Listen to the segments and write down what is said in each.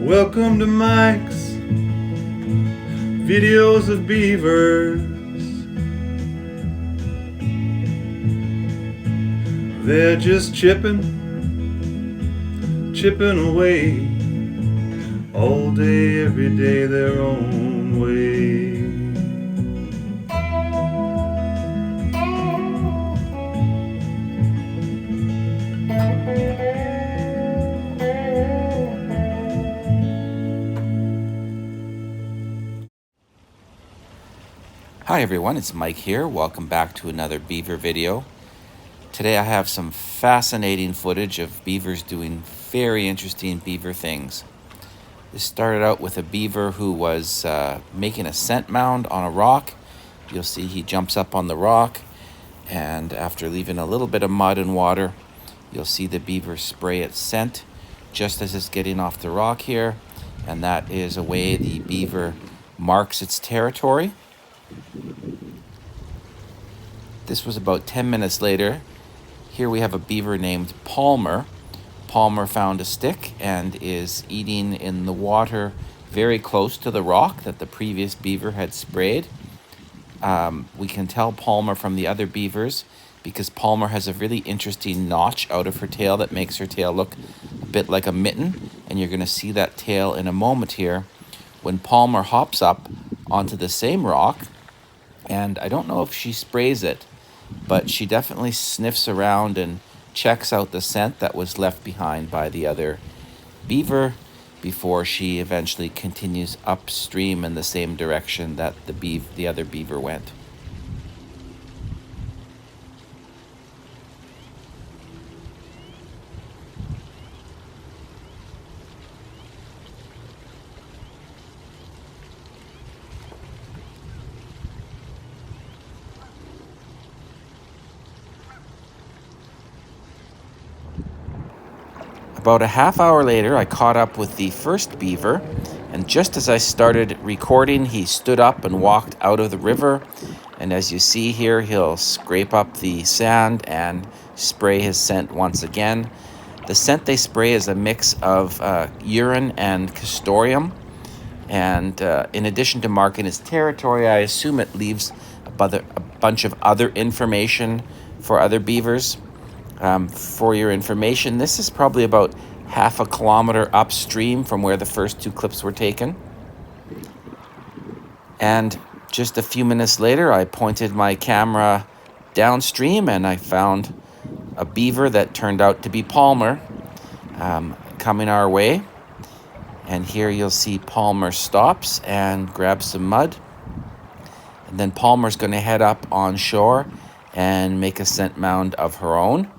Welcome to Mike's videos of beavers. They're just chipping away, all day, every day, their own way. Hi everyone, it's Mike here. Welcome back to another beaver video. Today I have some fascinating footage of beavers doing very interesting beaver things. This started out with a beaver who was making a scent mound on a rock. You'll see he jumps up on the rock, and after leaving a little bit of mud and water, you'll see the beaver spray its scent just as it's getting off the rock here, and that is a way the beaver marks its territory. This was about 10 minutes later. Here we have a beaver named Palmer. Palmer found a stick and is eating in the water very close to the rock that the previous beaver had sprayed. We can tell Palmer from the other beavers because Palmer has a really interesting notch out of her tail that makes her tail look a bit like a mitten, and you're going to see that tail in a moment here when Palmer hops up onto the same rock, and I don't know if she sprays it, but she definitely sniffs around and checks out the scent that was left behind by the other beaver before she eventually continues upstream in the same direction that the other beaver went. About a half hour later, I caught up with the first beaver, and just as I started recording, he stood up and walked out of the river. And as you see here, he'll scrape up the sand and spray his scent once again. The scent they spray is a mix of urine and castoreum. And in addition to marking his territory, I assume it leaves a bunch of other information for other beavers. For your information, this is probably about half a kilometer upstream from where the first two clips were taken. And just a few minutes later, I pointed my camera downstream and I found a beaver that turned out to be Palmer coming our way. And here you'll see Palmer stops and grabs some mud. And then Palmer's going to head up on shore and make a scent mound of her own.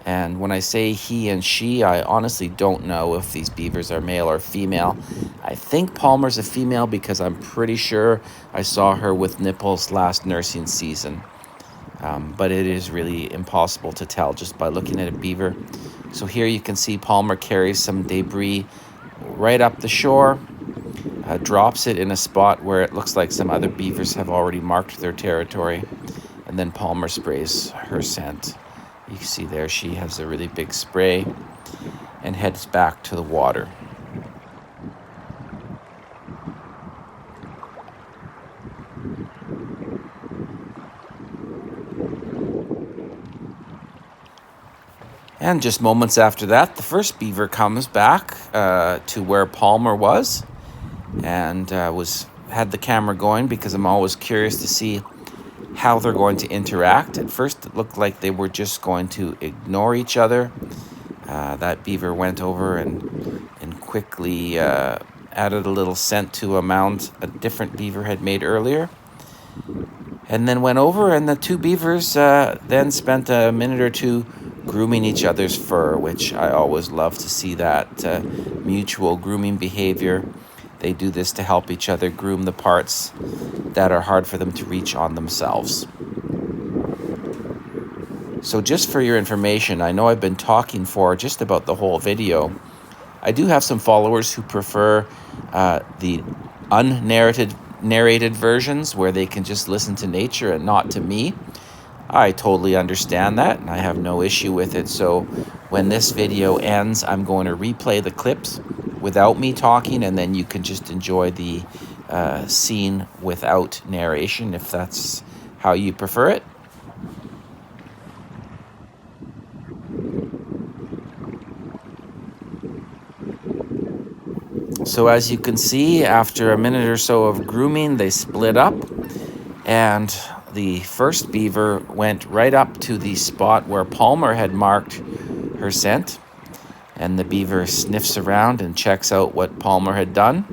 And when I say he and she, I honestly don't know if these beavers are male or female. I think Palmer's a female because I'm pretty sure I saw her with nipples last nursing season. But it is really impossible to tell just by looking at a beaver. So here you can see Palmer carries some debris right up the shore, drops it in a spot where it looks like some other beavers have already marked their territory, and then Palmer sprays her scent. You can see there she has a really big spray and heads back to the water. And just moments after that, the first beaver comes back to where Palmer was and had the camera going because I'm always curious to see how they're going to interact. At first, it looked like they were just going to ignore each other. That beaver went over and quickly added a little scent to a mound a different beaver had made earlier, and then went over, and the two beavers then spent a minute or two grooming each other's fur, which I always love to see that mutual grooming behavior. They do this to help each other groom the parts that are hard for them to reach on themselves. So just for your information, I know I've been talking for just about the whole video. I do have some followers who prefer the narrated versions where they can just listen to nature and not to me. I totally understand that, and I have no issue with it. So when this video ends, I'm going to replay the clips without me talking, and then you can just enjoy the scene without narration if that's how you prefer it. So as you can see, after a minute or so of grooming, they split up, and the first beaver went right up to the spot where Palmer had marked her scent, and the beaver sniffs around and checks out what Palmer had done,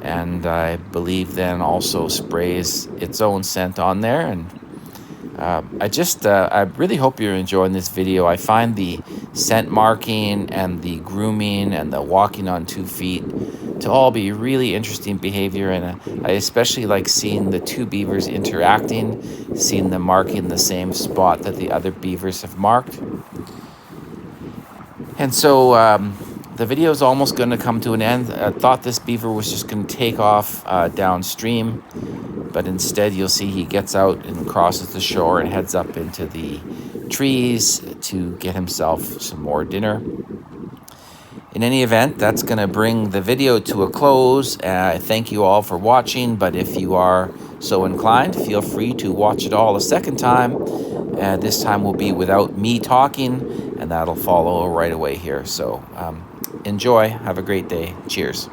and I believe then also sprays its own scent on there. And I really hope you're enjoying this video. I find the scent marking and the grooming and the walking on 2 feet to all be really interesting behavior, and I especially like seeing the two beavers interacting, seeing them marking the same spot that the other beavers have marked. And so the video is almost going to come to an end. I thought this beaver was just going to take off downstream, but instead you'll see he gets out and crosses the shore and heads up into the trees to get himself some more dinner. In any event, that's going to bring the video to a close. Thank you all for watching, but if you are so inclined, feel free to watch it all a second time. This time will be without me talking, and that'll follow right away here. So enjoy. Have a great day. Cheers.